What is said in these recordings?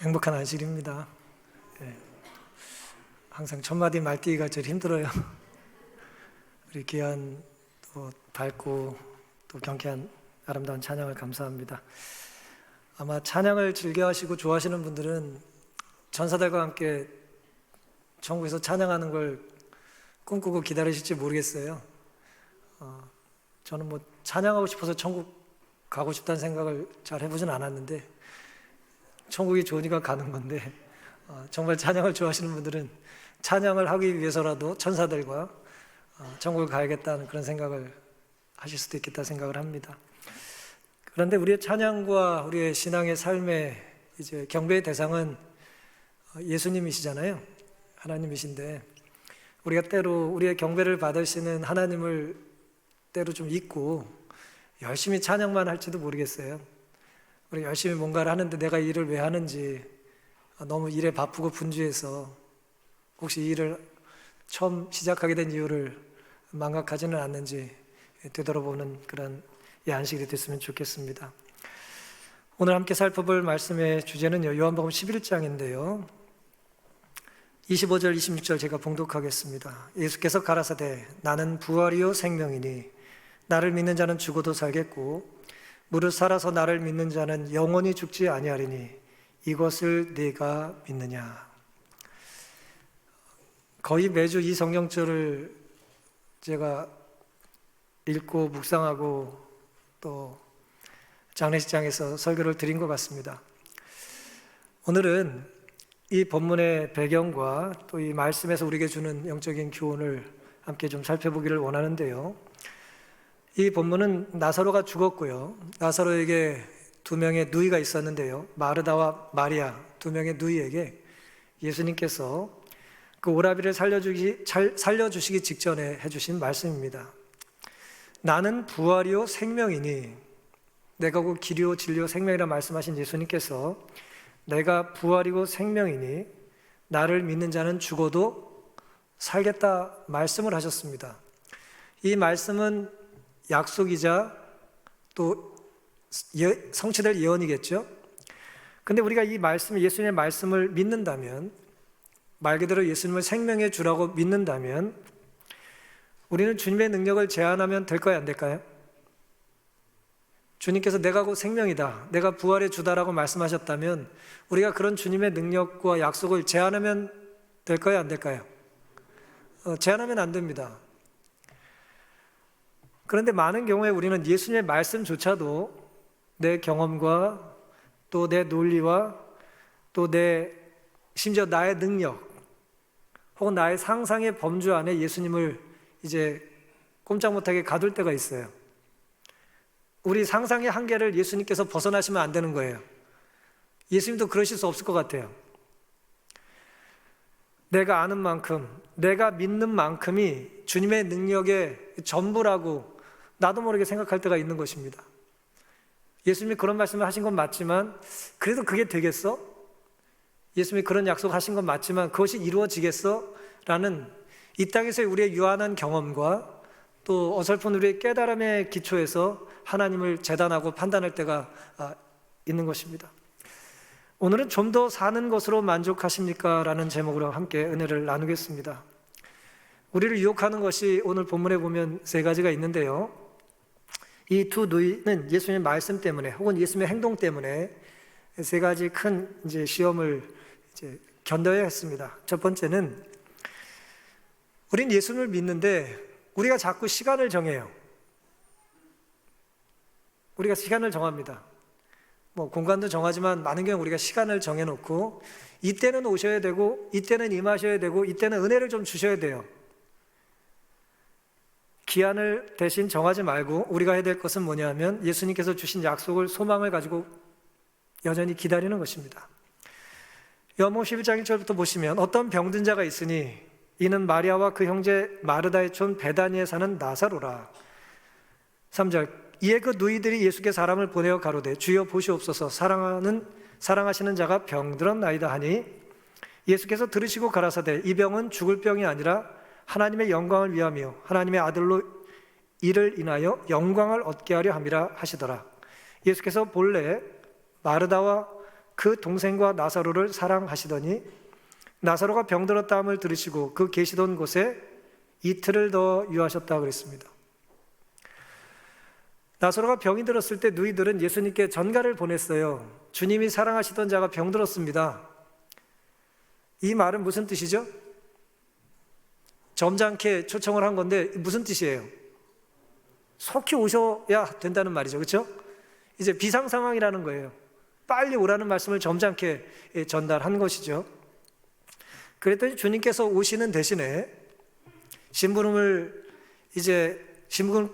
행복한 안식일입니다. 예, 항상 첫 마디 말뛰기가 제일 힘들어요. 우리 귀한 또 밝고 또 경쾌한 아름다운 찬양을 감사합니다. 아마 찬양을 즐겨하시고 좋아하시는 분들은 전사들과 함께 천국에서 찬양하는 걸 꿈꾸고 기다리실지 모르겠어요. 저는 찬양하고 싶어서 천국 가고 싶다는 생각을 잘 해보진 않았는데 천국이 좋으니까 가는 건데 정말 찬양을 좋아하시는 분들은 찬양을 하기 위해서라도 천사들과 천국을 가야겠다는 그런 생각을 하실 수도 있겠다 생각을 합니다. 그런데 우리의 찬양과 우리의 신앙의 삶의 이제 경배의 대상은 예수님이시잖아요. 하나님이신데 우리가 때로 우리의 경배를 받으시는 하나님을 때로 좀 잊고 열심히 찬양만 할지도 모르겠어요. 우리 열심히 뭔가를 하는데 내가 이 일을 왜 하는지 너무 일에 바쁘고 분주해서 혹시 이 일을 처음 시작하게 된 이유를 망각하지는 않는지 되돌아보는 그런 안식일이 됐으면 좋겠습니다. 오늘 함께 살펴볼 말씀의 주제는요, 요한복음 11장인데요 25절 26절 제가 봉독하겠습니다. 예수께서 가라사대 나는 부활이요 생명이니 나를 믿는 자는 죽어도 살겠고 무릇 살아서 나를 믿는 자는 영원히 죽지 아니하리니 이것을 네가 믿느냐. 거의 매주 이 성경절을 제가 읽고 묵상하고 또 장례식장에서 설교를 드린 것 같습니다. 오늘은 이 본문의 배경과 또 이 말씀에서 우리에게 주는 영적인 교훈을 함께 좀 살펴보기를 원하는데요. 이 본문은 나사로가 죽었고요. 나사로에게 두 명의 누이가 있었는데요. 마르다와 마리아 두 명의 누이에게 예수님께서 그 오라비를 살려주시기 직전에 해주신 말씀입니다. 나는 부활이요 생명이니, 내가 곧 길이요 진리요 생명이라 말씀하신 예수님께서 내가 부활이고 생명이니 나를 믿는 자는 죽어도 살겠다 말씀을 하셨습니다. 이 말씀은 약속이자 또 성취될 예언이겠죠. 근데 우리가 이 말씀, 예수님의 말씀을 믿는다면, 말 그대로 예수님을 생명의 주라고 믿는다면 우리는 주님의 능력을 제한하면 될까요, 안 될까요? 주님께서 내가 곧 생명이다, 내가 부활의 주다라고 말씀하셨다면 우리가 그런 주님의 능력과 약속을 제한하면 될까요, 안 될까요? 제한하면 안 됩니다. 그런데 많은 경우에 우리는 예수님의 말씀조차도 내 경험과 또 내 논리와 또 심지어 나의 능력 혹은 나의 상상의 범주 안에 예수님을 이제 꼼짝 못하게 가둘 때가 있어요. 우리 상상의 한계를 예수님께서 벗어나시면 안 되는 거예요. 예수님도 그러실 수 없을 것 같아요. 내가 아는 만큼, 내가 믿는 만큼이 주님의 능력의 전부라고 나도 모르게 생각할 때가 있는 것입니다. 예수님이 그런 말씀을 하신 건 맞지만 그래도 그게 되겠어? 예수님이 그런 약속하신 건 맞지만 그것이 이루어지겠어? 라는 이 땅에서의 우리의 유한한 경험과 또 어설픈 우리의 깨달음의 기초에서 하나님을 재단하고 판단할 때가 있는 것입니다. 오늘은 좀 더 사는 것으로 만족하십니까? 라는 제목으로 함께 은혜를 나누겠습니다. 우리를 유혹하는 것이 오늘 본문에 보면 세 가지가 있는데요, 이 두 누이는 예수님의 말씀 때문에 혹은 예수님의 행동 때문에 세 가지 큰 시험을 견뎌야 했습니다. 첫 번째는 우린 예수님을 믿는데 우리가 자꾸 시간을 정해요. 우리가 시간을 정합니다. 공간도 정하지만 많은 경우 우리가 시간을 정해놓고 이때는 오셔야 되고 이때는 임하셔야 되고 이때는 은혜를 좀 주셔야 돼요. 기한을 대신 정하지 말고 우리가 해야 될 것은 뭐냐면 예수님께서 주신 약속을 소망을 가지고 여전히 기다리는 것입니다. 요한복음 11장 1절부터 보시면 어떤 병든 자가 있으니 이는 마리아와 그 형제 마르다의 촌 베다니에 사는 나사로라. 3절 이에 그 누이들이 예수께 사람을 보내어 가로되 주여 보시옵소서 사랑하시는 자가 병들었나이다 하니 예수께서 들으시고 가라사대 이 병은 죽을 병이 아니라 하나님의 영광을 위하며 하나님의 아들로 이를 인하여 영광을 얻게 하려 함이라 하시더라. 예수께서 본래 마르다와 그 동생과 나사로를 사랑하시더니 나사로가 병들었다함을 들으시고 그 계시던 곳에 이틀을 더 유하셨다 그랬습니다. 나사로가 병이 들었을 때 누이들은 예수님께 전가를 보냈어요. 주님이 사랑하시던 자가 병들었습니다. 이 말은 무슨 뜻이죠? 점잖게 초청을 한 건데 무슨 뜻이에요? 속히 오셔야 된다는 말이죠. 그렇죠? 이제 비상 상황이라는 거예요. 빨리 오라는 말씀을 점잖게 전달한 것이죠. 그랬더니 주님께서 오시는 대신에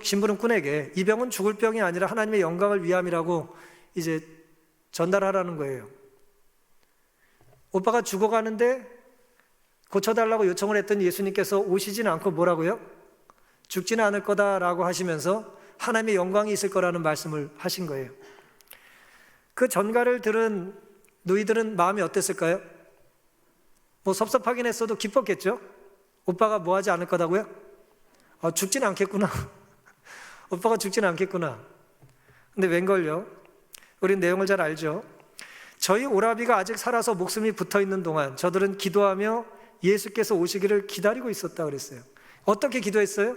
심부름꾼에게 이 병은 죽을 병이 아니라 하나님의 영광을 위함이라고 이제 전달하라는 거예요. 오빠가 죽어가는데 고쳐달라고 요청을 했더니 예수님께서 오시지는 않고 뭐라고요? 죽지는 않을 거다라고 하시면서 하나님의 영광이 있을 거라는 말씀을 하신 거예요. 그 전가를 들은 누이들은 마음이 어땠을까요? 뭐 섭섭하긴 했어도 기뻤겠죠? 오빠가 뭐 하지 않을 거다고요? 죽진 않겠구나. 오빠가 죽진 않겠구나. 근데 웬걸요? 우린 내용을 잘 알죠? 저희 오라비가 아직 살아서 목숨이 붙어 있는 동안 저들은 기도하며 예수께서 오시기를 기다리고 있었다 그랬어요. 어떻게 기도했어요?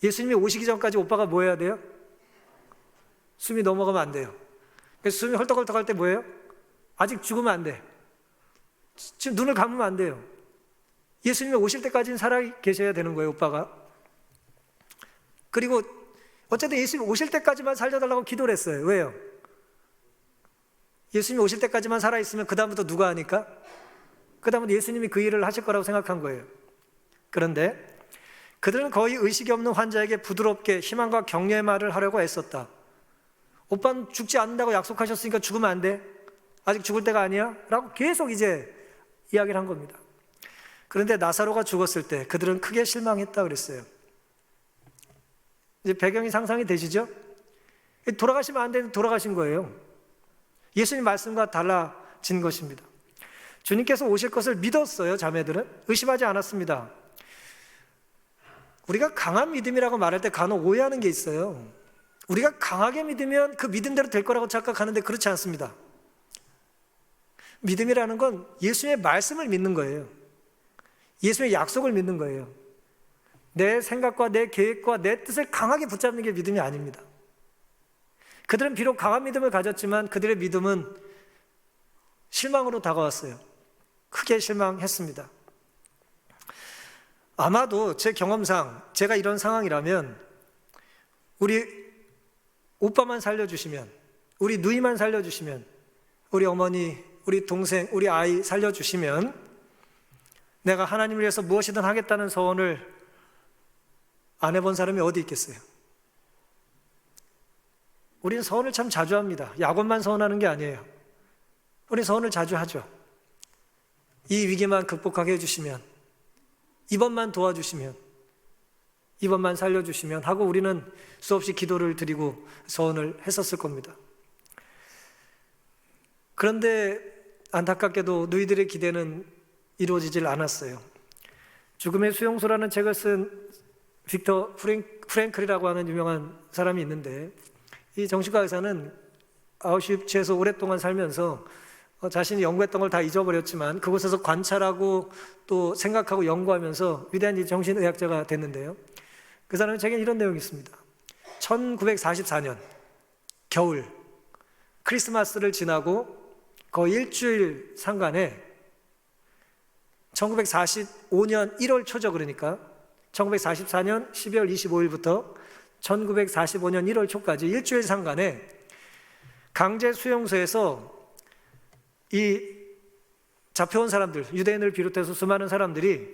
예수님이 오시기 전까지 오빠가 뭐 해야 돼요? 숨이 넘어가면 안 돼요. 그래서 숨이 헐떡헐떡 할 때 뭐예요? 아직 죽으면 안 돼. 지금 눈을 감으면 안 돼요. 예수님이 오실 때까지는 살아 계셔야 되는 거예요, 오빠가. 그리고 어쨌든 예수님이 오실 때까지만 살려달라고 기도를 했어요. 왜요? 예수님이 오실 때까지만 살아있으면 그 다음부터 누가 하니까? 그 다음부터 예수님이 그 일을 하실 거라고 생각한 거예요. 그런데 그들은 거의 의식이 없는 환자에게 부드럽게 희망과 격려의 말을 하려고 애썼다. 오빠는 죽지 않는다고 약속하셨으니까 죽으면 안 돼. 아직 죽을 때가 아니야? 라고 계속 이제 이야기를 한 겁니다. 그런데 나사로가 죽었을 때 그들은 크게 실망했다 그랬어요. 이제 배경이 상상이 되시죠? 돌아가시면 안 되는데 돌아가신 거예요. 예수님 말씀과 달라진 것입니다. 주님께서 오실 것을 믿었어요. 자매들은 의심하지 않았습니다. 우리가 강한 믿음이라고 말할 때 간혹 오해하는 게 있어요. 우리가 강하게 믿으면 그 믿음대로 될 거라고 착각하는데 그렇지 않습니다. 믿음이라는 건 예수님의 말씀을 믿는 거예요. 예수님의 약속을 믿는 거예요. 내 생각과 내 계획과 내 뜻을 강하게 붙잡는 게 믿음이 아닙니다. 그들은 비록 강한 믿음을 가졌지만 그들의 믿음은 실망으로 다가왔어요. 크게 실망했습니다. 아마도 제 경험상 제가 이런 상황이라면 우리 오빠만 살려주시면, 우리 누이만 살려주시면, 우리 어머니, 우리 동생, 우리 아이 살려주시면 내가 하나님을 위해서 무엇이든 하겠다는 서원을 안 해본 사람이 어디 있겠어요? 우리는 서원을 참 자주 합니다. 약혼만 서원하는 게 아니에요. 우리 서원을 자주 하죠. 이 위기만 극복하게 해주시면, 이번만 도와주시면, 이번만 살려주시면 하고 우리는 수없이 기도를 드리고 서원을 했었을 겁니다. 그런데 안타깝게도 누이들의 기대는 이루어지질 않았어요. 죽음의 수용소라는 책을 쓴 빅터 프랭클이라고 하는 유명한 사람이 있는데, 이 정신과 의사는 아우슈비츠에서 오랫동안 살면서 자신이 연구했던 걸 다 잊어버렸지만 그곳에서 관찰하고 또 생각하고 연구하면서 위대한 정신의학자가 됐는데요. 그 사람의 책에 이런 내용이 있습니다. 1944년 겨울 크리스마스를 지나고 거의 일주일 상간에 1945년 1월 초죠. 그러니까 1944년 12월 25일부터 1945년 1월 초까지 일주일 상간에 강제 수용소에서 이 잡혀온 사람들, 유대인을 비롯해서 수많은 사람들이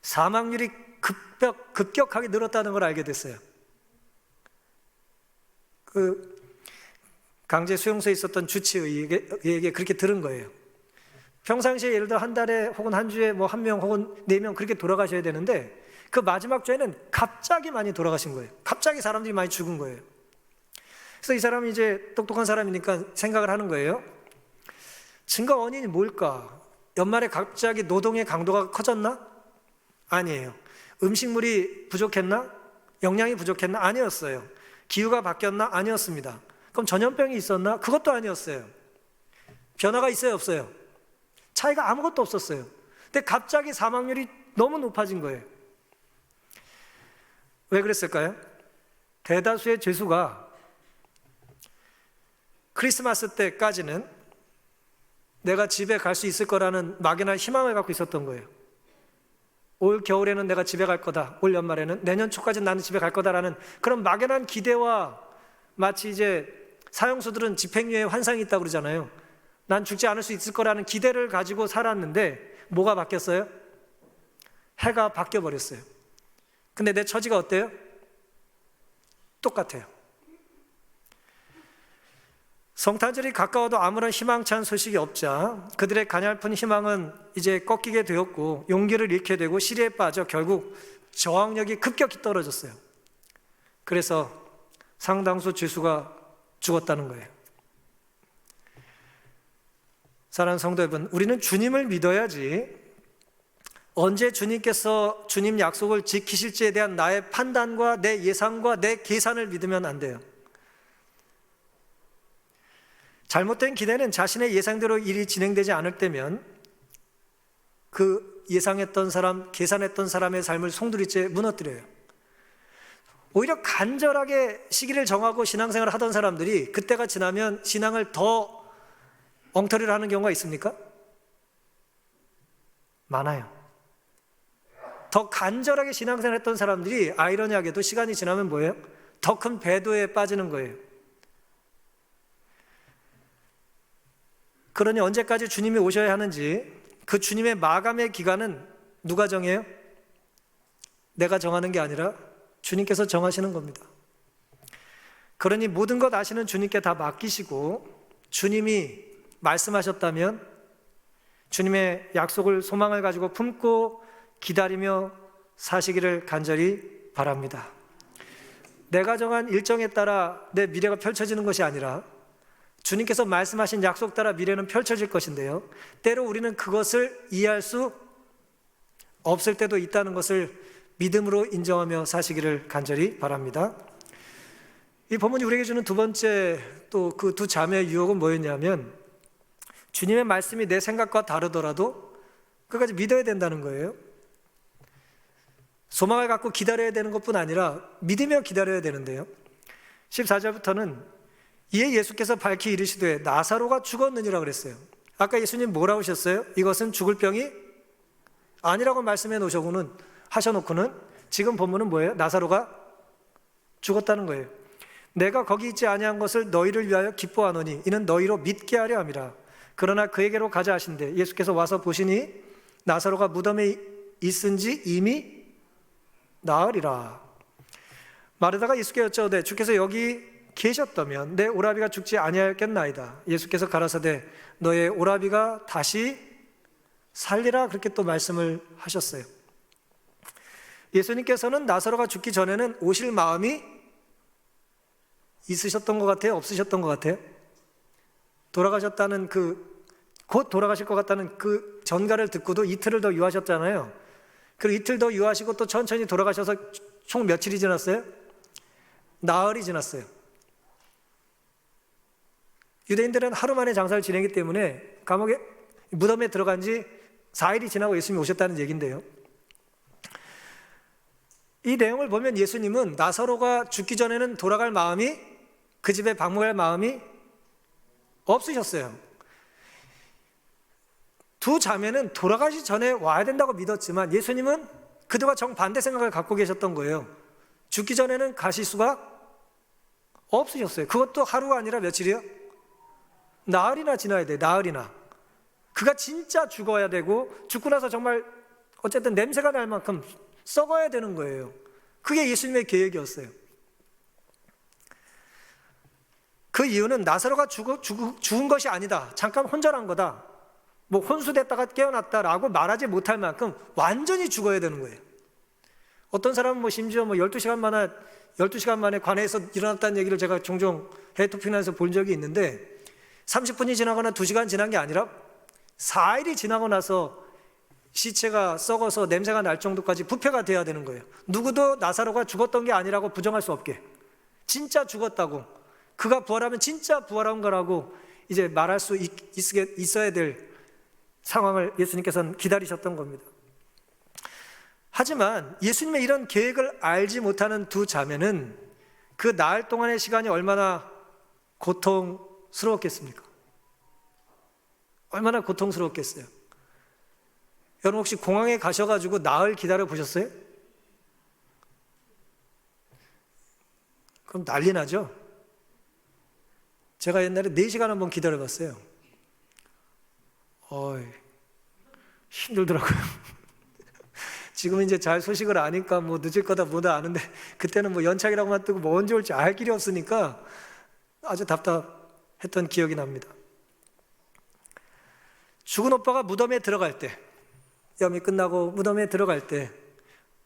사망률이 급격하게 늘었다는 걸 알게 됐어요. 그 강제 수용소에 있었던 주치의에게 그렇게 들은 거예요. 평상시에 예를 들어 한 달에 혹은 한 주에 뭐 1명 혹은 4명 그렇게 돌아가셔야 되는데 그 마지막 주에는 갑자기 많이 돌아가신 거예요. 갑자기 사람들이 많이 죽은 거예요. 그래서 이 사람이 이제 똑똑한 사람이니까 생각을 하는 거예요. 증거 원인이 뭘까? 연말에 갑자기 노동의 강도가 커졌나? 아니에요. 음식물이 부족했나? 영양이 부족했나? 아니었어요. 기후가 바뀌었나? 아니었습니다. 그럼 전염병이 있었나? 그것도 아니었어요. 변화가 있어요, 없어요? 차이가 아무것도 없었어요. 근데 갑자기 사망률이 너무 높아진 거예요. 왜 그랬을까요? 대다수의 죄수가 크리스마스 때까지는 내가 집에 갈 수 있을 거라는 막연한 희망을 갖고 있었던 거예요. 올 겨울에는 내가 집에 갈 거다. 올 연말에는, 내년 초까지는 나는 집에 갈 거다라는 그런 막연한 기대와, 마치 이제 사형수들은 집행유예 환상이 있다고 그러잖아요. 난 죽지 않을 수 있을 거라는 기대를 가지고 살았는데 뭐가 바뀌었어요? 해가 바뀌어 버렸어요. 근데 내 처지가 어때요? 똑같아요. 성탄절이 가까워도 아무런 희망찬 소식이 없자 그들의 가냘픈 희망은 이제 꺾이게 되었고 용기를 잃게 되고 시리에 빠져 결국 저항력이 급격히 떨어졌어요. 그래서 상당수 죄수가 죽었다는 거예요. 사랑하는 성도 여러분, 우리는 주님을 믿어야지 언제 주님께서 주님 약속을 지키실지에 대한 나의 판단과 내 예상과 내 계산을 믿으면 안 돼요. 잘못된 기대는 자신의 예상대로 일이 진행되지 않을 때면 그 예상했던 사람, 계산했던 사람의 삶을 송두리째 무너뜨려요. 오히려 간절하게 시기를 정하고 신앙생활을 하던 사람들이 그때가 지나면 신앙을 더 엉터리를 하는 경우가 있습니까? 많아요. 더 간절하게 신앙생활을 했던 사람들이 아이러니하게도 시간이 지나면 뭐예요? 더 큰 배도에 빠지는 거예요. 그러니 언제까지 주님이 오셔야 하는지 그 주님의 마감의 기간은 누가 정해요? 내가 정하는 게 아니라 주님께서 정하시는 겁니다. 그러니 모든 것 아시는 주님께 다 맡기시고 주님이 말씀하셨다면 주님의 약속을 소망을 가지고 품고 기다리며 사시기를 간절히 바랍니다. 내가 정한 일정에 따라 내 미래가 펼쳐지는 것이 아니라 주님께서 말씀하신 약속 따라 미래는 펼쳐질 것인데요, 때로 우리는 그것을 이해할 수 없을 때도 있다는 것을 믿음으로 인정하며 사시기를 간절히 바랍니다. 이 본문이 우리에게 주는 두 번째 또 그 두 자매의 유혹은 뭐였냐면 주님의 말씀이 내 생각과 다르더라도 끝까지 믿어야 된다는 거예요. 소망을 갖고 기다려야 되는 것뿐 아니라 믿으며 기다려야 되는데요, 14절부터는 이에 예수께서 밝히 이르시되 나사로가 죽었느니라 그랬어요. 아까 예수님 뭐라고 하셨어요? 이것은 죽을 병이 아니라고 말씀해 하셔놓고는 지금 본문은 뭐예요? 나사로가 죽었다는 거예요. 내가 거기 있지 아니한 것을 너희를 위하여 기뻐하노니 이는 너희로 믿게 하려 함이라. 그러나 그에게로 가자 하신대 예수께서 와서 보시니 나사로가 무덤에 있은지 이미 나으리라. 마르다가 예수께 여짜오되 주께서 여기 계셨다면 내 오라비가 죽지 아니하였겠나이다. 예수께서 가라사대 너의 오라비가 다시 살리라. 그렇게 또 말씀을 하셨어요. 예수님께서는 나사로가 죽기 전에는 오실 마음이 있으셨던 것 같아요? 없으셨던 것 같아요? 돌아가셨다는 곧 돌아가실 것 같다는 그 전가를 듣고도 이틀을 더 유하셨잖아요. 그리고 이틀 더 유하시고 또 천천히 돌아가셔서 총 며칠이 지났어요? 나흘이 지났어요. 유대인들은 하루 만에 장사를 지내기 때문에 감옥에 무덤에 들어간 지 4일이 지나고 예수님이 오셨다는 얘기인데요, 이 내용을 보면 예수님은 나사로가 죽기 전에는 돌아갈 마음이, 그 집에 방문할 마음이 없으셨어요. 두 자매는 돌아가기 전에 와야 된다고 믿었지만 예수님은 그들과 정반대 생각을 갖고 계셨던 거예요. 죽기 전에는 가실 수가 없으셨어요. 그것도 하루가 아니라 며칠이요? 나흘이나 지나야 돼. 나흘이나. 그가 진짜 죽어야 되고 죽고 나서 정말 어쨌든 냄새가 날 만큼 썩어야 되는 거예요. 그게 예수님의 계획이었어요. 그 이유는 나사로가 죽은 것이 아니다, 잠깐 혼전한 거다, 뭐 혼수됐다가 깨어났다라고 말하지 못할 만큼 완전히 죽어야 되는 거예요. 어떤 사람은 뭐 심지어 12시간 만에 관에서 일어났다는 얘기를 제가 종종 해외토픽에서 본 적이 있는데 30분이 지나거나 2시간 지난 게 아니라 4일이 지나고 나서 시체가 썩어서 냄새가 날 정도까지 부패가 돼야 되는 거예요. 누구도 나사로가 죽었던 게 아니라고 부정할 수 없게, 진짜 죽었다고, 그가 부활하면 진짜 부활한 거라고 이제 말할 수 있어야 될 상황을 예수님께서는 기다리셨던 겁니다. 하지만 예수님의 이런 계획을 알지 못하는 두 자매는 그 나흘 동안의 시간이 얼마나 고통스러웠겠습니까? 얼마나 고통스러웠겠어요? 여러분 혹시 공항에 가셔가지고 나흘 기다려 보셨어요? 그럼 난리 나죠? 제가 옛날에 4시간 한번 기다려 봤어요. 힘들더라고요. 지금 이제 잘 소식을 아니까 뭐 늦을 거다 뭐다 아는데, 그때는 뭐 연착이라고만 뜨고 뭐 언제 올지 알 길이 없으니까 아주 답답했던 기억이 납니다. 죽은 오빠가 무덤에 들어갈 때, 염이 끝나고 무덤에 들어갈 때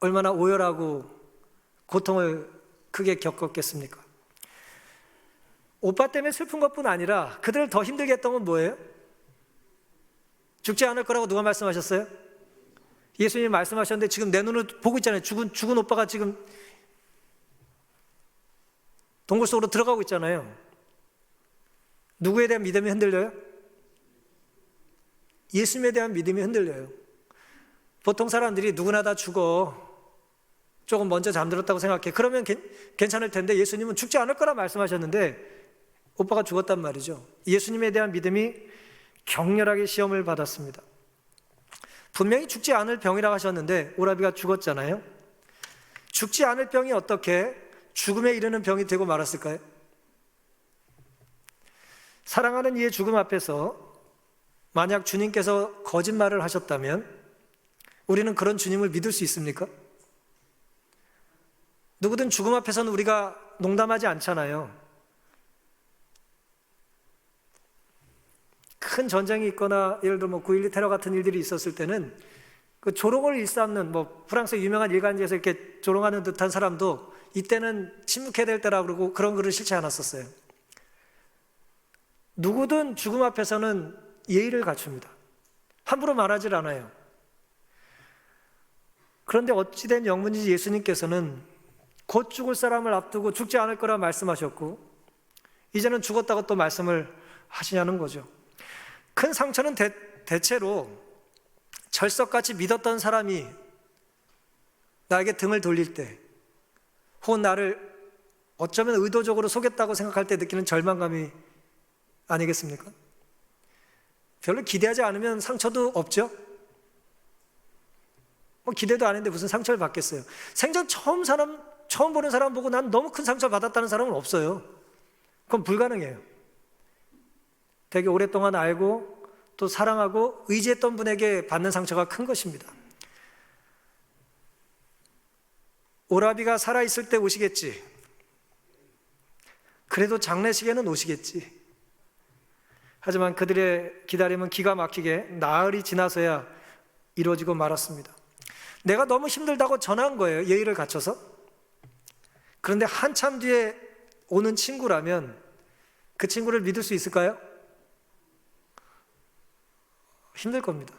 얼마나 오열하고 고통을 크게 겪었겠습니까? 오빠 때문에 슬픈 것뿐 아니라 그들을 더 힘들게 했던 건 뭐예요? 죽지 않을 거라고 누가 말씀하셨어요? 예수님이 말씀하셨는데 지금 내 눈을 보고 있잖아요. 죽은 오빠가 지금 동굴 속으로 들어가고 있잖아요. 누구에 대한 믿음이 흔들려요? 예수님에 대한 믿음이 흔들려요. 보통 사람들이 누구나 다 죽어, 조금 먼저 잠들었다고 생각해. 그러면 괜찮을 텐데 예수님은 죽지 않을 거라 말씀하셨는데 오빠가 죽었단 말이죠. 예수님에 대한 믿음이 격렬하게 시험을 받았습니다. 분명히 죽지 않을 병이라고 하셨는데 오라비가 죽었잖아요. 죽지 않을 병이 어떻게 죽음에 이르는 병이 되고 말았을까요? 사랑하는 이의 죽음 앞에서 만약 주님께서 거짓말을 하셨다면 우리는 그런 주님을 믿을 수 있습니까? 누구든 죽음 앞에서는 우리가 농담하지 않잖아요. 큰 전쟁이 있거나 예를 들어 9.12 테러 같은 일들이 있었을 때는 그 조롱을 일삼는, 프랑스 유명한 일간지에서 이렇게 조롱하는 듯한 사람도 이때는 침묵해야 될 때라고 그러고 그런 글을 싫지 않았었어요. 누구든 죽음 앞에서는 예의를 갖춥니다. 함부로 말하질 않아요. 그런데 어찌된 영문인지 예수님께서는 곧 죽을 사람을 앞두고 죽지 않을 거라 말씀하셨고 이제는 죽었다고 또 말씀을 하시냐는 거죠. 큰 상처는 대체로 철석같이 믿었던 사람이 나에게 등을 돌릴 때, 혹은 나를 어쩌면 의도적으로 속였다고 생각할 때 느끼는 절망감이 아니겠습니까? 별로 기대하지 않으면 상처도 없죠? 기대도 안 했는데 무슨 상처를 받겠어요? 생전 처음 보는 사람 보고 난 너무 큰 상처를 받았다는 사람은 없어요. 그건 불가능해요. 되게 오랫동안 알고 또 사랑하고 의지했던 분에게 받는 상처가 큰 것입니다. 오라비가 살아있을 때 오시겠지. 그래도 장례식에는 오시겠지. 하지만 그들의 기다림은 기가 막히게 나흘이 지나서야 이루어지고 말았습니다. 내가 너무 힘들다고 전한 거예요. 예의를 갖춰서. 그런데 한참 뒤에 오는 친구라면 그 친구를 믿을 수 있을까요? 힘들 겁니다.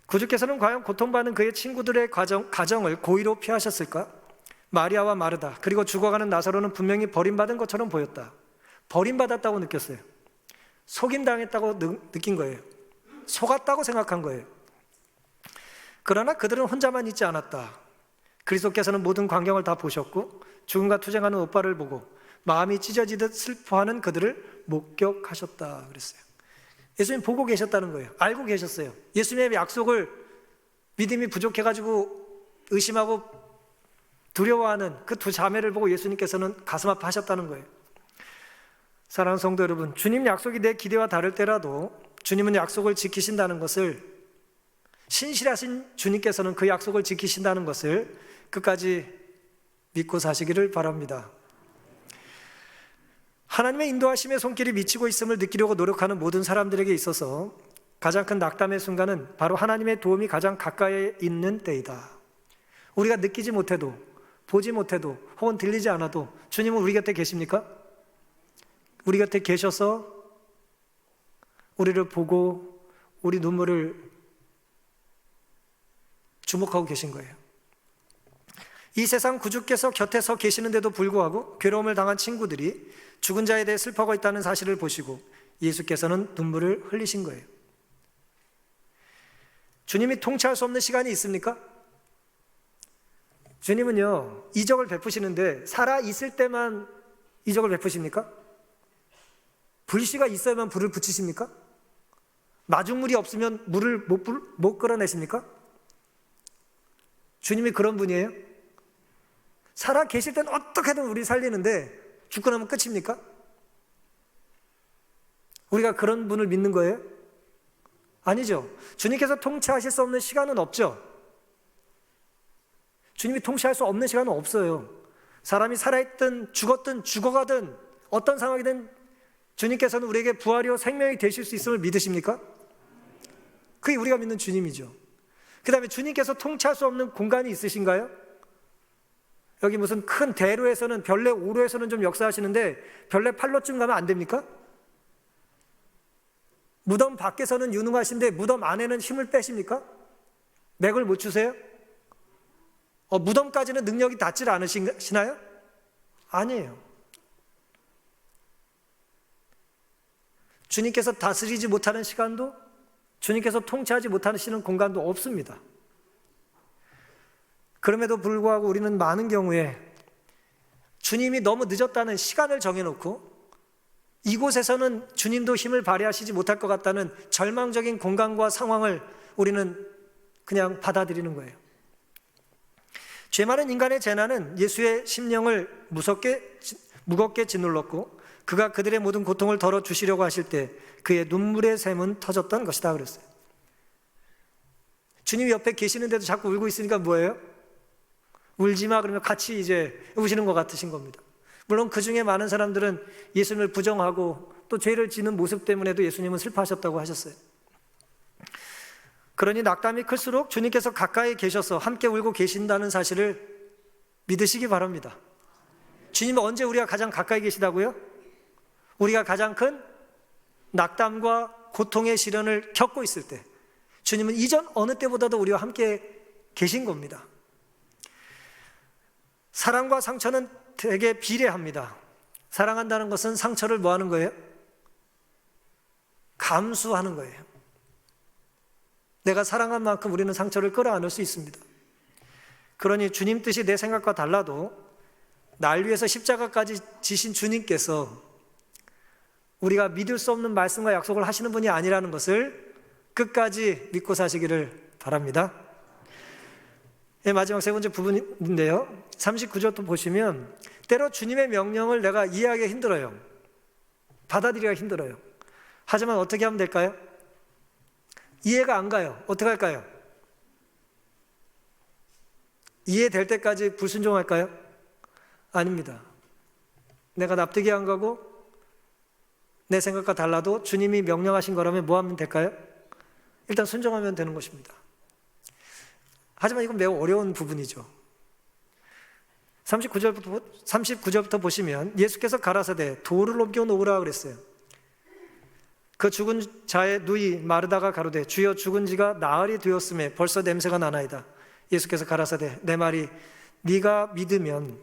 구주께서는 과연 고통받는 그의 친구들의 가정을 고의로 피하셨을까? 마리아와 마르다 그리고 죽어가는 나사로는 분명히 버림받은 것처럼 보였다. 버림받았다고 느꼈어요. 속임당했다고 느낀 거예요. 속았다고 생각한 거예요. 그러나 그들은 혼자만 있지 않았다. 그리스도께서는 모든 광경을 다 보셨고 죽음과 투쟁하는 오빠를 보고 마음이 찢어지듯 슬퍼하는 그들을 목격하셨다 그랬어요. 예수님 보고 계셨다는 거예요. 알고 계셨어요. 예수님의 약속을 믿음이 부족해가지고 의심하고 두려워하는 그 두 자매를 보고 예수님께서는 가슴 아파하셨다는 거예요. 사랑하는 성도 여러분, 주님 약속이 내 기대와 다를 때라도 주님은 약속을 지키신다는 것을, 신실하신 주님께서는 그 약속을 지키신다는 것을 끝까지 믿고 사시기를 바랍니다. 하나님의 인도하심의 손길이 미치고 있음을 느끼려고 노력하는 모든 사람들에게 있어서 가장 큰 낙담의 순간은 바로 하나님의 도움이 가장 가까이에 있는 때이다. 우리가 느끼지 못해도, 보지 못해도, 혹은 들리지 않아도 주님은 우리 곁에 계십니까? 우리 곁에 계셔서 우리를 보고 우리 눈물을 주목하고 계신 거예요. 이 세상 구주께서 곁에 서 계시는데도 불구하고 괴로움을 당한 친구들이 죽은 자에 대해 슬퍼하고 있다는 사실을 보시고 예수께서는 눈물을 흘리신 거예요. 주님이 통치할 수 없는 시간이 있습니까? 주님은요, 이적을 베푸시는데 살아 있을 때만 이적을 베푸십니까? 불씨가 있어야만 불을 붙이십니까? 마중물이 없으면 물을 못 끌어내십니까? 주님이 그런 분이에요? 살아 계실 때는 어떻게든 우리 살리는데 죽고 나면 끝입니까? 우리가 그런 분을 믿는 거예요? 아니죠. 주님께서 통치하실 수 없는 시간은 없죠. 주님이 통치할 수 없는 시간은 없어요. 사람이 살아있든 죽었든 죽어가든 어떤 상황이든 주님께서는 우리에게 부활이요 생명이 되실 수 있음을 믿으십니까? 그게 우리가 믿는 주님이죠. 그 다음에 주님께서 통치할 수 없는 공간이 있으신가요? 여기 무슨 큰 대로에서는 별내 5로에서는 좀 역사하시는데 별내 8로쯤 가면 안 됩니까? 무덤 밖에서는 유능하신데 무덤 안에는 힘을 빼십니까? 맥을 못 추세요? 무덤까지는 능력이 닿질 않으시나요? 아니에요. 주님께서 다스리지 못하는 시간도 주님께서 통치하지 못하시는 공간도 없습니다. 그럼에도 불구하고 우리는 많은 경우에 주님이 너무 늦었다는 시간을 정해놓고 이곳에서는 주님도 힘을 발휘하시지 못할 것 같다는 절망적인 공간과 상황을 우리는 그냥 받아들이는 거예요. 죄 많은 인간의 재난은 예수의 심령을 무겁게 짓눌렀고 그가 그들의 모든 고통을 덜어주시려고 하실 때 그의 눈물의 샘은 터졌던 것이다 그랬어요. 주님이 옆에 계시는데도 자꾸 울고 있으니까 뭐예요? 울지 마 그러면 같이 이제 우시는 것 같으신 겁니다. 물론 그 중에 많은 사람들은 예수님을 부정하고 또 죄를 지는 모습 때문에도 예수님은 슬퍼하셨다고 하셨어요. 그러니 낙담이 클수록 주님께서 가까이 계셔서 함께 울고 계신다는 사실을 믿으시기 바랍니다. 주님은 언제 우리가 가장 가까이 계시다고요? 우리가 가장 큰 낙담과 고통의 시련을 겪고 있을 때 주님은 이전 어느 때보다도 우리와 함께 계신 겁니다. 사랑과 상처는 되게 비례합니다. 사랑한다는 것은 상처를 뭐 하는 거예요? 감수하는 거예요. 내가 사랑한 만큼 우리는 상처를 끌어안을 수 있습니다. 그러니 주님 뜻이 내 생각과 달라도 날 위해서 십자가까지 지신 주님께서 우리가 믿을 수 없는 말씀과 약속을 하시는 분이 아니라는 것을 끝까지 믿고 사시기를 바랍니다. 네, 마지막 세 번째 부분인데요. 39절도 보시면 때로 주님의 명령을 내가 이해하기 힘들어요. 받아들이기가 힘들어요. 하지만 어떻게 하면 될까요? 이해가 안 가요. 어떻게 할까요? 이해될 때까지 불순종할까요? 아닙니다. 내가 납득이 안 가고 내 생각과 달라도 주님이 명령하신 거라면 뭐 하면 될까요? 일단 순종하면 되는 것입니다. 하지만 이건 매우 어려운 부분이죠. 39절부터 보시면 예수께서 가라사대 돌을 옮겨 놓으라 그랬어요. 그 죽은 자의 누이 마르다가 가로되 주여 죽은 지가 나흘이 되었음에 벌써 냄새가 나나이다. 예수께서 가라사대 내 말이 네가 믿으면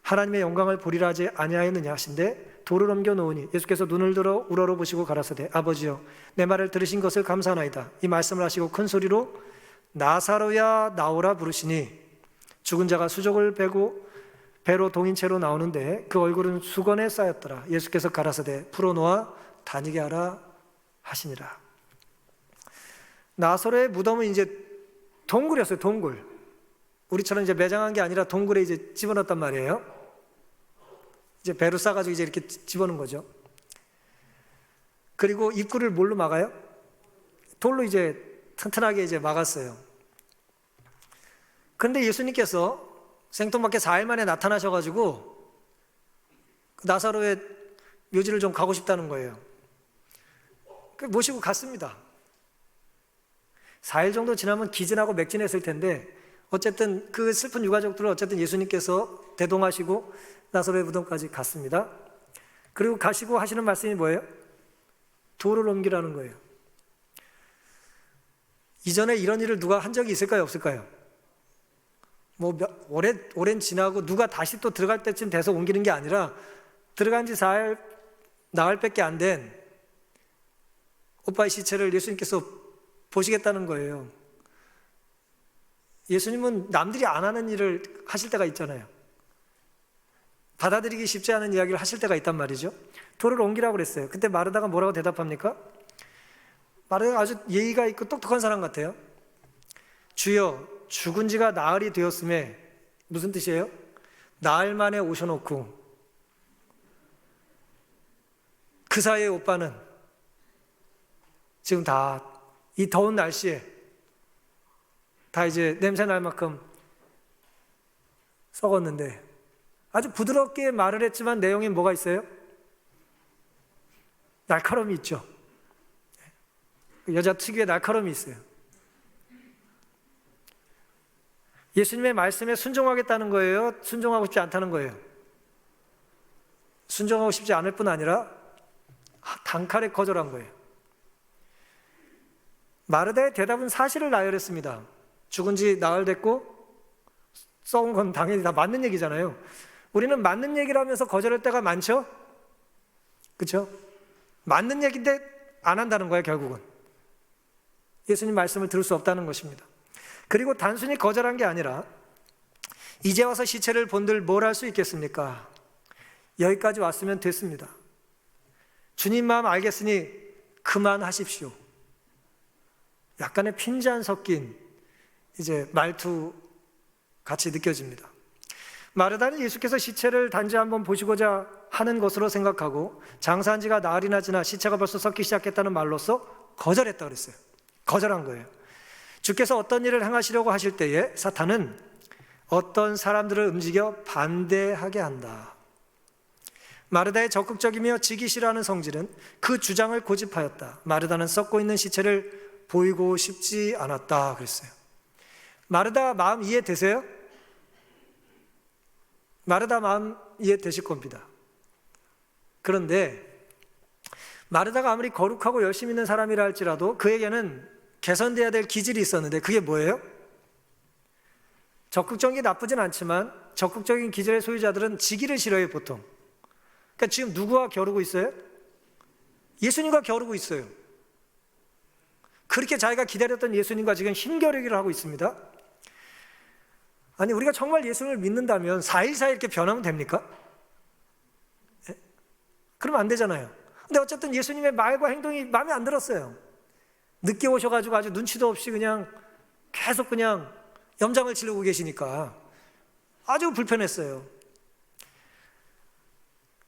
하나님의 영광을 보리라 하지 아니하였느냐 하신데 돌을 옮겨 놓으니 예수께서 눈을 들어 우러러보시고 가라사대 아버지여 내 말을 들으신 것을 감사하나이다. 이 말씀을 하시고 큰 소리로 나사로야 나오라 부르시니 죽은 자가 수족을 배로 동인 채로 나오는데 그 얼굴은 수건에 쌓였더라. 예수께서 가라사대 풀어놓아 다니게 하라 하시니라. 나사로의 무덤은 이제 동굴이었어요. 동굴. 우리처럼 이제 매장한 게 아니라 동굴에 이제 집어넣었단 말이에요. 이제 배로 싸가지고 이제 이렇게 집어넣은 거죠. 그리고 입구를 뭘로 막아요? 돌로 이제 튼튼하게 이제 막았어요. 그런데 예수님께서 생뚱맞게 4일 만에 나타나셔가지고 나사로의 묘지를 좀 가고 싶다는 거예요. 모시고 갔습니다. 4일 정도 지나면 기진하고 맥진했을 텐데 어쨌든 그 슬픈 유가족들은 어쨌든 예수님께서 대동하시고 나사로의 무덤까지 갔습니다. 그리고 가시고 하시는 말씀이 뭐예요? 돌을 옮기라는 거예요. 이전에 이런 일을 누가 한 적이 있을까요? 없을까요? 오랜 지나고 누가 다시 또 들어갈 때쯤 돼서 옮기는 게 아니라 들어간 지 나흘밖에 안 된 오빠의 시체를 예수님께서 보시겠다는 거예요. 예수님은 남들이 안 하는 일을 하실 때가 있잖아요. 받아들이기 쉽지 않은 이야기를 하실 때가 있단 말이죠. 돌을 옮기라고 그랬어요. 그때 마르다가 뭐라고 대답합니까? 마르다가 아주 예의가 있고 똑똑한 사람 같아요. 주여, 죽은 지가 나흘이 되었음에, 무슨 뜻이에요? 나흘 만에 오셔놓고 그 사이에 오빠는 지금 다 이 더운 날씨에 다 이제 냄새 날 만큼 썩었는데, 아주 부드럽게 말을 했지만 내용에 뭐가 있어요? 날카로움이 있죠. 여자 특유의 날카로움이 있어요. 예수님의 말씀에 순종하겠다는 거예요? 순종하고 싶지 않다는 거예요? 순종하고 싶지 않을 뿐 아니라 단칼에 거절한 거예요. 마르다의 대답은 사실을 나열했습니다. 죽은 지 나흘 됐고 썩은 건 당연히 다 맞는 얘기잖아요. 우리는 맞는 얘기를 하면서 거절할 때가 많죠? 그렇죠? 맞는 얘기인데 안 한다는 거예요, 결국은. 예수님 말씀을 들을 수 없다는 것입니다. 그리고 단순히 거절한 게 아니라 이제 와서 시체를 본들 뭘 할 수 있겠습니까? 여기까지 왔으면 됐습니다. 주님 마음 알겠으니 그만하십시오. 약간의 핀잔 섞인 이제 말투 같이 느껴집니다. 마르다는 예수께서 시체를 단지 한번 보시고자 하는 것으로 생각하고 장사한 지가 나흘이나 지나 시체가 벌써 썩기 시작했다는 말로써 거절했다 그랬어요. 거절한 거예요. 주께서 어떤 일을 행하시려고 하실 때에 사탄은 어떤 사람들을 움직여 반대하게 한다. 마르다의 적극적이며 지기 싫어하는 성질은 그 주장을 고집하였다. 마르다는 썩고 있는 시체를 보이고 싶지 않았다 그랬어요. 마르다 마음 이해되세요? 마르다 마음 이해되실 겁니다. 그런데 마르다가 아무리 거룩하고 열심히 있는 사람이라 할지라도 그에게는 개선돼야 될 기질이 있었는데, 그게 뭐예요? 적극적인 게 나쁘진 않지만 적극적인 기질의 소유자들은 지기를 싫어해요, 보통. 그러니까 지금 누구와 겨루고 있어요? 예수님과 겨루고 있어요. 그렇게 자기가 기다렸던 예수님과 지금 힘겨루기를 하고 있습니다. 아니, 우리가 정말 예수님을 믿는다면 4일 사이에 이렇게 변하면 됩니까? 예? 그러면 안 되잖아요. 근데 어쨌든 예수님의 말과 행동이 마음에 안 들었어요. 늦게 오셔가지고 아주 눈치도 없이 그냥 계속 그냥 염장을 치르고 계시니까 아주 불편했어요.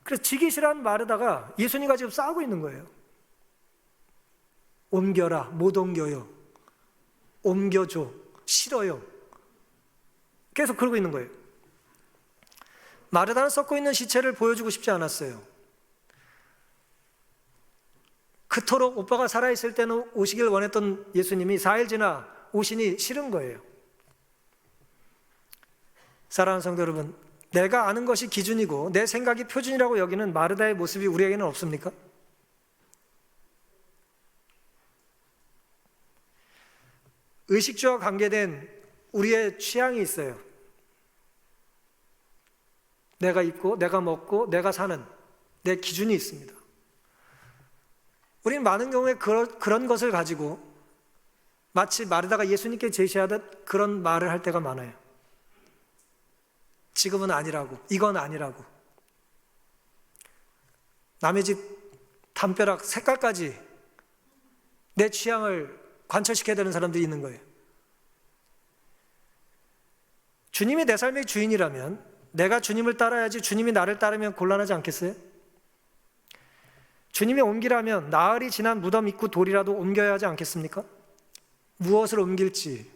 그래서 지기 싫어하는 마르다가 예수님과 지금 싸우고 있는 거예요. 옮겨라, 못 옮겨요. 옮겨줘, 싫어요. 계속 그러고 있는 거예요. 마르다는 썩고 있는 시체를 보여주고 싶지 않았어요. 그토록 오빠가 살아있을 때는 오시길 원했던 예수님이 4일 지나 오시니 싫은 거예요. 사랑하는 성도 여러분, 내가 아는 것이 기준이고 내 생각이 표준이라고 여기는 마르다의 모습이 우리에게는 없습니까? 의식주와 관계된 우리의 취향이 있어요. 내가 입고, 내가 먹고, 내가 사는 내 기준이 있습니다. 우리는 많은 경우에 그런 것을 가지고 마치 마르다가 예수님께 제시하듯 그런 말을 할 때가 많아요. 지금은 아니라고, 이건 아니라고. 남의 집 담벼락 색깔까지 내 취향을 관철시켜야 되는 사람들이 있는 거예요. 주님이 내 삶의 주인이라면 내가 주님을 따라야지 주님이 나를 따르면 곤란하지 않겠어요? 주님이 옮기라면 나흘이 지난 무덤 입구 돌이라도 옮겨야 하지 않겠습니까? 무엇을 옮길지,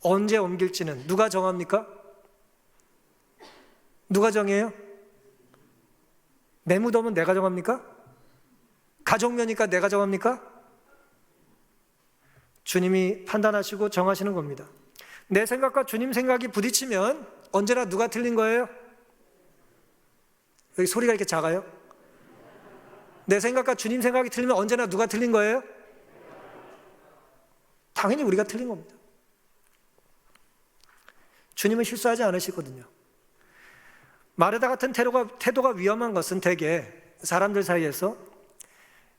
언제 옮길지는 누가 정합니까? 누가 정해요? 내 무덤은 내가 정합니까? 가족묘니까 내가 정합니까? 주님이 판단하시고 정하시는 겁니다. 내 생각과 주님 생각이 부딪히면 언제나 누가 틀린 거예요? 여기 소리가 이렇게 작아요? 내 생각과 주님 생각이 틀리면 언제나 누가 틀린 거예요? 당연히 우리가 틀린 겁니다. 주님은 실수하지 않으시거든요. 마르다 같은 태도가 위험한 것은 대개 사람들 사이에서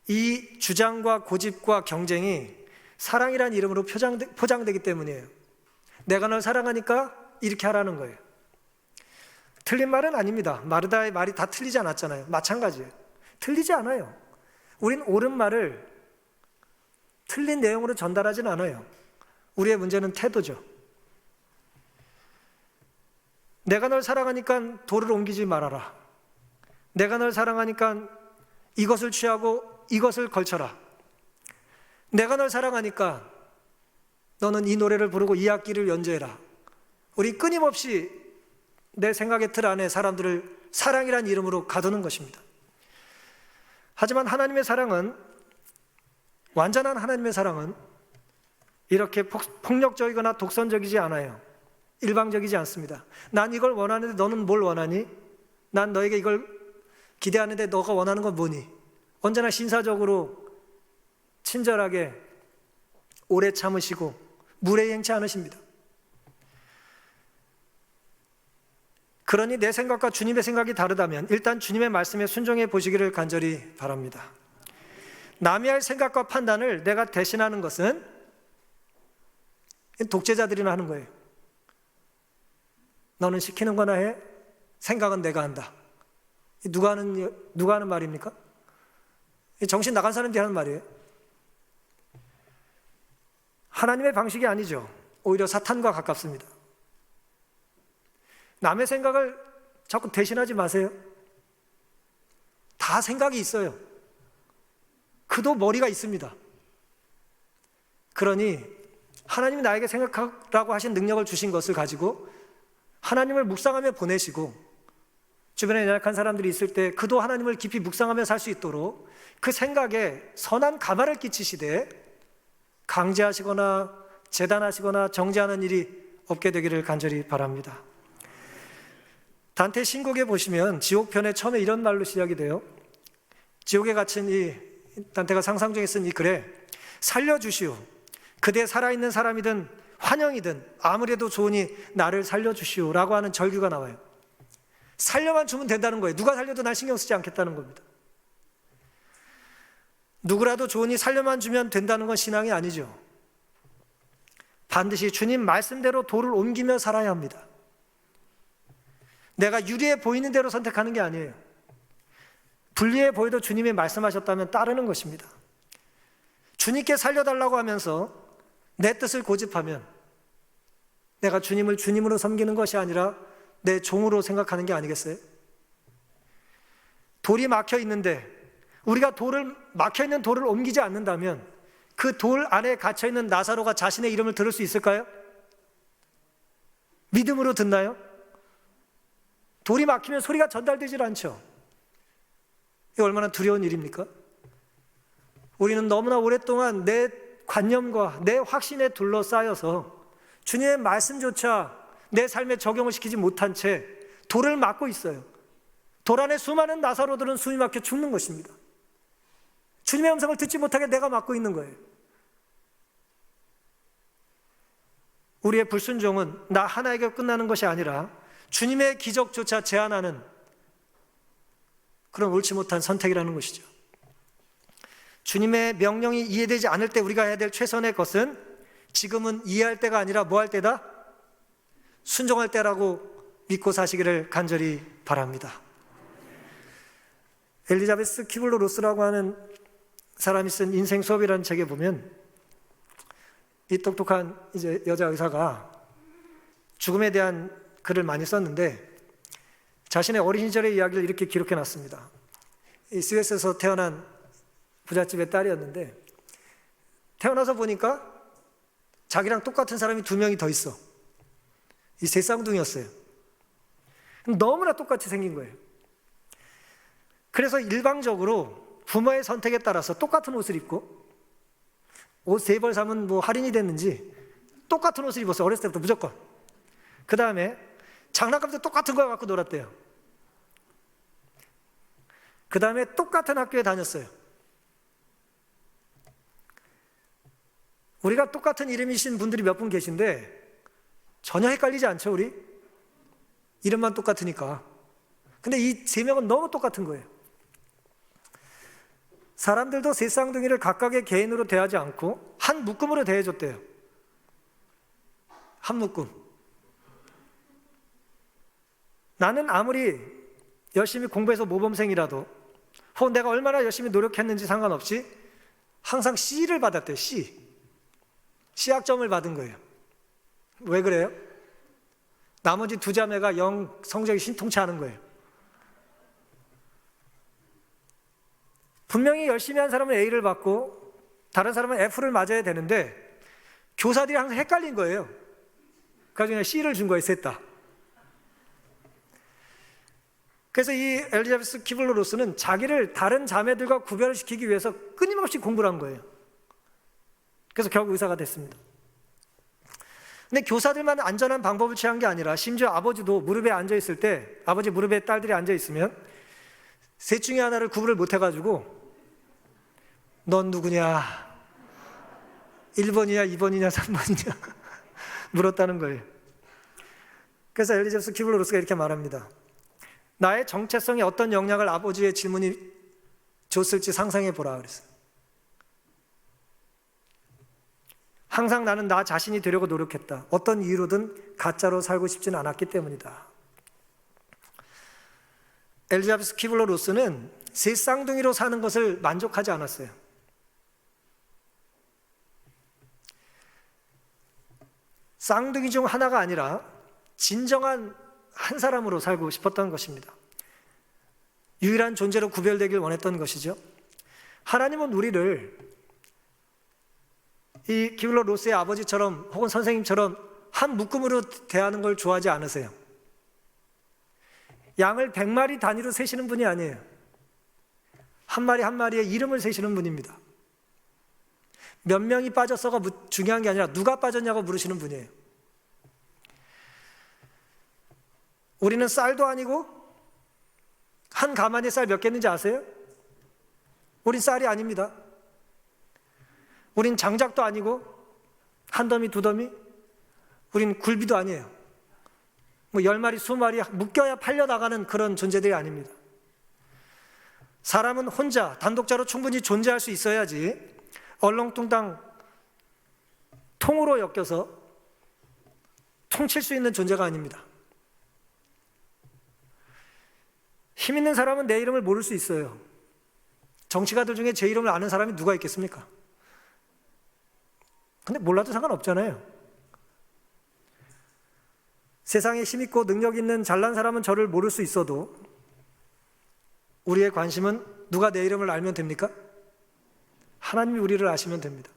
이 주장과 고집과 경쟁이 사랑이라는 이름으로 포장되기 때문이에요. 내가 널 사랑하니까 이렇게 하라는 거예요. 틀린 말은 아닙니다. 마르다의 말이 다 틀리지 않았잖아요. 마찬가지예요. 틀리지 않아요. 우린 옳은 말을 틀린 내용으로 전달하진 않아요. 우리의 문제는 태도죠. 내가 널 사랑하니까 돌을 옮기지 말아라. 내가 널 사랑하니까 이것을 취하고 이것을 걸쳐라. 내가 널 사랑하니까 너는 이 노래를 부르고 이 악기를 연주해라. 우리 끊임없이 내 생각의 틀 안에 사람들을 사랑이라는 이름으로 가두는 것입니다. 하지만 하나님의 사랑은, 완전한 하나님의 사랑은 이렇게 폭력적이거나 독선적이지 않아요. 일방적이지 않습니다. 난 이걸 원하는데 너는 뭘 원하니? 난 너에게 이걸 기대하는데 너가 원하는 건 뭐니? 언제나 신사적으로 친절하게 오래 참으시고 무례행치 않으십니다. 그러니 내 생각과 주님의 생각이 다르다면 일단 주님의 말씀에 순종해 보시기를 간절히 바랍니다. 남이 할 생각과 판단을 내가 대신하는 것은 독재자들이나 하는 거예요. 너는 시키는 거나 해, 생각은 내가 한다. 누가 하는 말입니까? 정신 나간 사람들이 하는 말이에요. 하나님의 방식이 아니죠. 오히려 사탄과 가깝습니다. 남의 생각을 자꾸 대신하지 마세요. 다 생각이 있어요. 그도 머리가 있습니다. 그러니 하나님이 나에게 생각하라고 하신 능력을 주신 것을 가지고 하나님을 묵상하며 보내시고, 주변에 연약한 사람들이 있을 때 그도 하나님을 깊이 묵상하며 살 수 있도록 그 생각에 선한 가마를 끼치시되 강제하시거나 재단하시거나 정죄하는 일이 없게 되기를 간절히 바랍니다. 단테 신곡에 보시면 지옥편에 처음에 이런 말로 시작이 돼요. 지옥에 갇힌 이 단테가 상상 중에 쓴 이 글에 살려주시오. 그대 살아있는 사람이든 환영이든 아무래도 좋으니 나를 살려주시오 라고 하는 절규가 나와요. 살려만 주면 된다는 거예요. 누가 살려도 난 신경 쓰지 않겠다는 겁니다. 누구라도 좋으니 살려만 주면 된다는 건 신앙이 아니죠. 반드시 주님 말씀대로 도를 옮기며 살아야 합니다. 내가 유리해 보이는 대로 선택하는 게 아니에요. 불리해 보여도 주님이 말씀하셨다면 따르는 것입니다. 주님께 살려달라고 하면서 내 뜻을 고집하면 내가 주님을 주님으로 섬기는 것이 아니라 내 종으로 생각하는 게 아니겠어요? 돌이 막혀 있는데 우리가 막혀 있는 돌을 옮기지 않는다면 그 돌 안에 갇혀 있는 나사로가 자신의 이름을 들을 수 있을까요? 믿음으로 듣나요? 돌이 막히면 소리가 전달되질 않죠. 이게 얼마나 두려운 일입니까? 우리는 너무나 오랫동안 내 관념과 내 확신에 둘러싸여서 주님의 말씀조차 내 삶에 적용을 시키지 못한 채 돌을 막고 있어요. 돌 안에 수많은 나사로들은 숨이 막혀 죽는 것입니다. 주님의 음성을 듣지 못하게 내가 막고 있는 거예요. 우리의 불순종은 나 하나에게 끝나는 것이 아니라 주님의 기적조차 제한하는 그런 옳지 못한 선택이라는 것이죠. 주님의 명령이 이해되지 않을 때 우리가 해야 될 최선의 것은 지금은 이해할 때가 아니라 뭐 할 때다? 순종할 때라고 믿고 사시기를 간절히 바랍니다. 엘리자베스 키블러 로스라고 하는 사람이 쓴 인생 수업이라는 책에 보면 이 똑똑한 이제 여자 의사가 죽음에 대한 글을 많이 썼는데 자신의 어린 시절의 이야기를 이렇게 기록해 놨습니다. 이 스웨스에서 태어난 부잣집의 딸이었는데 태어나서 보니까 자기랑 똑같은 사람이 2명이 더 있어. 이 세 쌍둥이였어요. 너무나 똑같이 생긴 거예요. 그래서 일방적으로 부모의 선택에 따라서 똑같은 옷을 입고 옷 3벌 사면 뭐 할인이 됐는지 똑같은 옷을 입었어요. 어렸을 때부터 무조건. 그 다음에 장난감도 똑같은 거 갖고 놀았대요. 그 다음에 똑같은 학교에 다녔어요. 우리가 똑같은 이름이신 분들이 몇 분 계신데 전혀 헷갈리지 않죠, 우리? 이름만 똑같으니까. 근데 이 세 명은 너무 똑같은 거예요. 사람들도 세 쌍둥이를 각각의 개인으로 대하지 않고 한 묶음으로 대해줬대요. 한 묶음. 나는 아무리 열심히 공부해서 모범생이라도 혹은 내가 얼마나 열심히 노력했는지 상관없이 항상 C를 받았대요. C학점을 받은 거예요. 왜 그래요? 나머지 두 자매가 영 성적이 신통치 않은 거예요. 분명히 열심히 한 사람은 A를 받고 다른 사람은 F를 맞아야 되는데 교사들이 항상 헷갈린 거예요. 그래서 그냥 C를 준 거예요, 셋 다. 그래서 이 엘리자베스 키블러-로스는 자기를 다른 자매들과 구별을 시키기 위해서 끊임없이 공부를 한 거예요. 그래서 결국 의사가 됐습니다. 근데 교사들만 안전한 방법을 취한 게 아니라 심지어 아버지도 무릎에 앉아있을 때 아버지 무릎에 딸들이 앉아있으면 셋 중에 하나를 구분을 못 해가지고 넌 누구냐? 1번이냐 2번이냐 3번이냐 물었다는 거예요. 그래서 엘리자베스 키블러-로스가 이렇게 말합니다. 나의 정체성에 어떤 영향을 아버지의 질문이 줬을지 상상해 보라 그랬어요. 항상 나는 나 자신이 되려고 노력했다. 어떤 이유로든 가짜로 살고 싶지는 않았기 때문이다. 엘리자베스 키블러-로스는 세 쌍둥이로 사는 것을 만족하지 않았어요. 쌍둥이 중 하나가 아니라 진정한 한 사람으로 살고 싶었던 것입니다. 유일한 존재로 구별되길 원했던 것이죠. 하나님은 우리를 이 키블러-로스의 아버지처럼 혹은 선생님처럼 한 묶음으로 대하는 걸 좋아하지 않으세요. 양을 100마리 단위로 세시는 분이 아니에요. 한 마리 한 마리의 이름을 세시는 분입니다. 몇 명이 빠졌어가 중요한 게 아니라 누가 빠졌냐고 물으시는 분이에요. 우리는 쌀도 아니고 한 가마니에 쌀 몇 개 있는지 아세요? 우린 쌀이 아닙니다. 우린 장작도 아니고 한 더미 두 더미, 우린 굴비도 아니에요. 뭐 10마리 20마리 묶여야 팔려나가는 그런 존재들이 아닙니다. 사람은 혼자 단독자로 충분히 존재할 수 있어야지 얼렁뚱땅 통으로 엮여서 통칠 수 있는 존재가 아닙니다. 힘 있는 사람은 내 이름을 모를 수 있어요. 정치가들 중에 제 이름을 아는 사람이 누가 있겠습니까? 근데 몰라도 상관없잖아요. 세상에 힘 있고 능력 있는 잘난 사람은 저를 모를 수 있어도 우리의 관심은 누가 내 이름을 알면 됩니까? 하나님이 우리를 아시면 됩니다.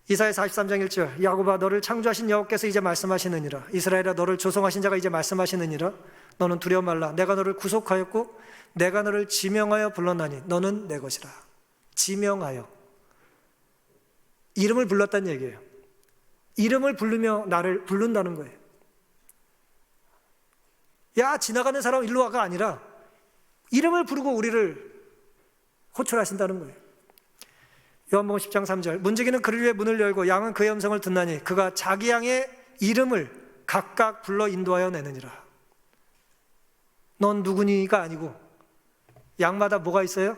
이사야 43장 1절 야곱아 너를 창조하신 여호와께서 이제 말씀하시느니라 이스라엘아 너를 조성하신 자가 이제 말씀하시느니라 너는 두려워 말라 내가 너를 구속하였고 내가 너를 지명하여 불렀나니 너는 내 것이라. 지명하여 이름을 불렀다는 얘기예요. 이름을 부르며 나를 부른다는 거예요. 야 지나가는 사람 일로 와가 아니라 이름을 부르고 우리를 호출하신다는 거예요. 요한복음 10장 3절 문지기는 그를 위해 문을 열고 양은 그의 음성을 듣나니 그가 자기 양의 이름을 각각 불러 인도하여 내느니라. 넌 누구니가 아니고 양마다 뭐가 있어요?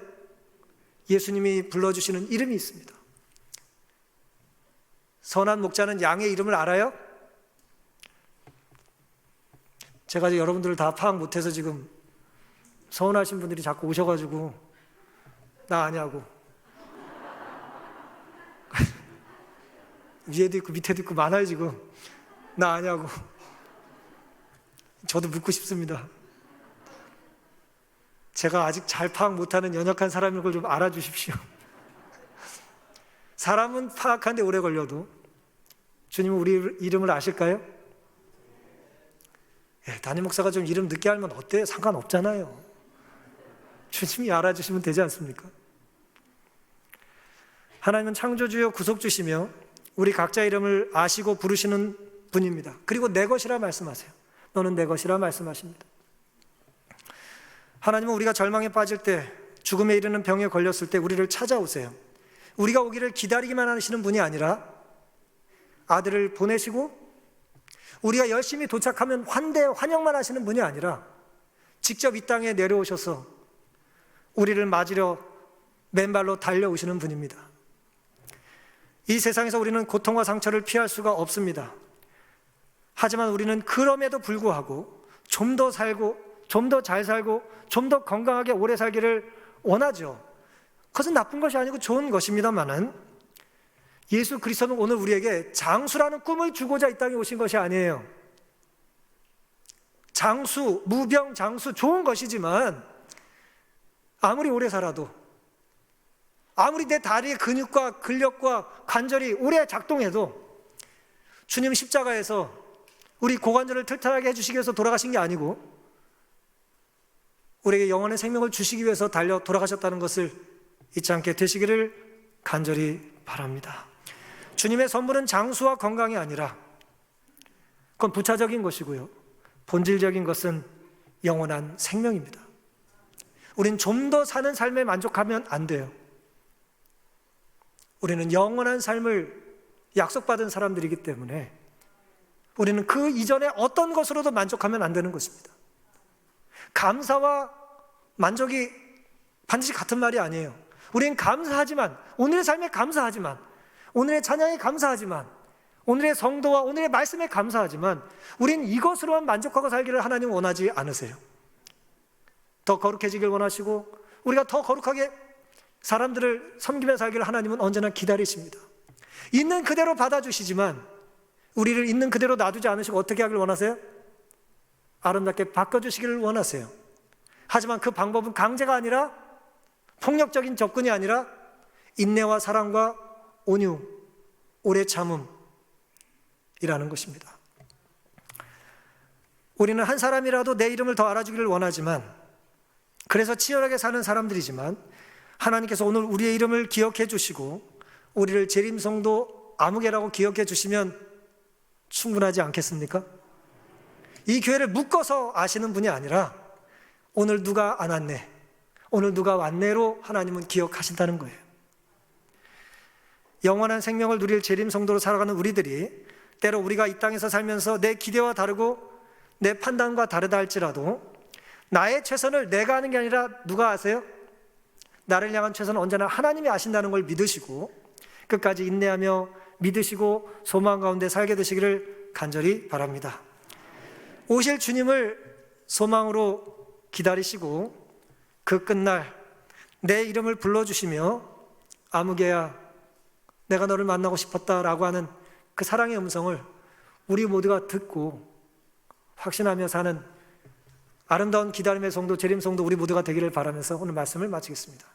예수님이 불러주시는 이름이 있습니다. 선한 목자는 양의 이름을 알아요? 제가 여러분들을 다 파악 못해서 지금 서운하신 분들이 자꾸 오셔가지고 나 아냐고 위에도 있고 밑에도 있고 많아요 지금. 나 아냐고. 저도 묻고 싶습니다. 제가 아직 잘 파악 못하는 연약한 사람인 걸 좀 알아주십시오. 사람은 파악하는데 오래 걸려도 주님은 우리 이름을 아실까요? 담임 목사가 좀 이름 늦게 알면 어때요? 상관없잖아요. 주님이 알아주시면 되지 않습니까? 하나님은 창조주요 구속주시며 우리 각자 이름을 아시고 부르시는 분입니다. 그리고 내 것이라 말씀하세요. 너는 내 것이라 말씀하십니다. 하나님은 우리가 절망에 빠질 때, 죽음에 이르는 병에 걸렸을 때 우리를 찾아오세요. 우리가 오기를 기다리기만 하시는 분이 아니라 아들을 보내시고 우리가 열심히 도착하면 환영만 하시는 분이 아니라 직접 이 땅에 내려오셔서 우리를 맞으려 맨발로 달려오시는 분입니다. 이 세상에서 우리는 고통과 상처를 피할 수가 없습니다. 하지만 우리는 그럼에도 불구하고 좀 더 살고, 좀 더 잘 살고, 좀 더 건강하게 오래 살기를 원하죠. 그것은 나쁜 것이 아니고 좋은 것입니다만은 예수 그리스도는 오늘 우리에게 장수라는 꿈을 주고자 이 땅에 오신 것이 아니에요. 장수, 무병 장수 좋은 것이지만 아무리 오래 살아도, 아무리 내 다리의 근육과 근력과 관절이 오래 작동해도 주님 십자가에서 우리 고관절을 튼튼하게 해주시기 위해서 돌아가신 게 아니고 우리에게 영원한 생명을 주시기 위해서 달려 돌아가셨다는 것을 잊지 않게 되시기를 간절히 바랍니다. 주님의 선물은 장수와 건강이 아니라 그건 부차적인 것이고요, 본질적인 것은 영원한 생명입니다. 우린 좀 더 사는 삶에 만족하면 안 돼요. 우리는 영원한 삶을 약속받은 사람들이기 때문에 우리는 그 이전에 어떤 것으로도 만족하면 안 되는 것입니다. 감사와 만족이 반드시 같은 말이 아니에요. 우리는 감사하지만, 오늘의 삶에 감사하지만, 오늘의 찬양에 감사하지만, 오늘의 성도와 오늘의 말씀에 감사하지만 우린 이것으로만 만족하고 살기를 하나님 원하지 않으세요. 더 거룩해지길 원하시고 우리가 더 거룩하게 사람들을 섬기며 살기를 하나님은 언제나 기다리십니다. 있는 그대로 받아주시지만 우리를 있는 그대로 놔두지 않으시고 어떻게 하길 원하세요? 아름답게 바꿔주시기를 원하세요. 하지만 그 방법은 강제가 아니라, 폭력적인 접근이 아니라 인내와 사랑과 온유, 오래 참음이라는 것입니다. 우리는 한 사람이라도 내 이름을 더 알아주기를 원하지만, 그래서 치열하게 사는 사람들이지만 하나님께서 오늘 우리의 이름을 기억해 주시고 우리를 재림성도 아무개라고 기억해 주시면 충분하지 않겠습니까? 이 교회를 묶어서 아시는 분이 아니라 오늘 누가 안 왔네, 오늘 누가 왔네로 하나님은 기억하신다는 거예요. 영원한 생명을 누릴 재림성도로 살아가는 우리들이 때로 우리가 이 땅에서 살면서 내 기대와 다르고 내 판단과 다르다 할지라도 나의 최선을 내가 하는 게 아니라 누가 아세요? 나를 향한 최선은 언제나 하나님이 아신다는 걸 믿으시고 끝까지 인내하며 믿으시고 소망 가운데 살게 되시기를 간절히 바랍니다. 오실 주님을 소망으로 기다리시고 그 끝날 내 이름을 불러주시며 아무개야 내가 너를 만나고 싶었다라고 하는 그 사랑의 음성을 우리 모두가 듣고 확신하며 사는 아름다운 기다림의 성도, 재림성도 우리 모두가 되기를 바라면서 오늘 말씀을 마치겠습니다.